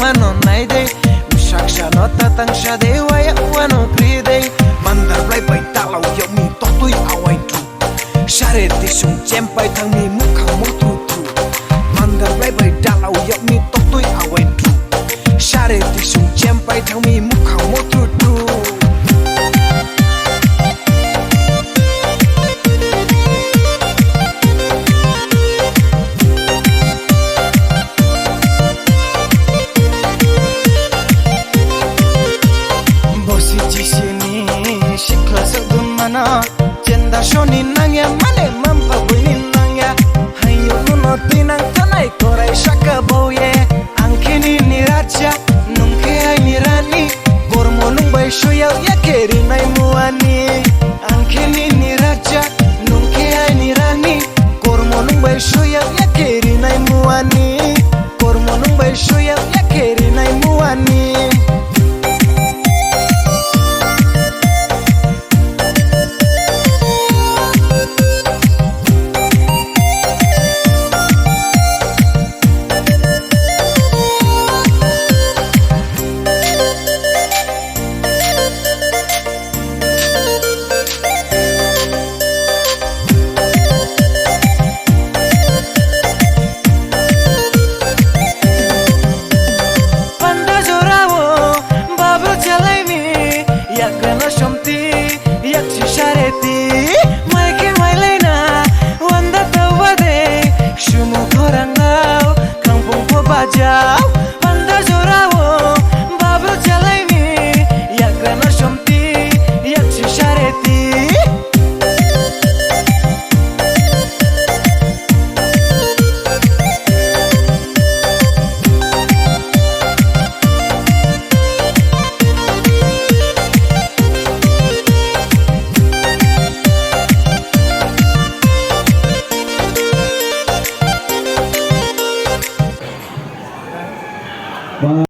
wano naide Shaksha no tatang shade waya wano kride Mandar blai bai talau yo mi totui awai tu Share tisung cempai tang mi muka mutu tu Mandar blai bai talau yo mi totui awai tu Share tisung cempai tang mi muka mutu tu Cenda shoni nangya mane mampa buni nangya Hayo nuno tinang tanay koray shaka boye Angkini ni raja nungke ay ni rani Gormo nung bay shoyaw yakeri nay muani Angkini ni raja nungke ay ni rani Gormo nung bay shoyaw yakeri nay muani Gormo nung bay shoyaw yakeri nay muani Maike mailena wanda tawade shumu korangau kampung po bajau panda jorawo babu jalaini yakrana shomti yakchi shareti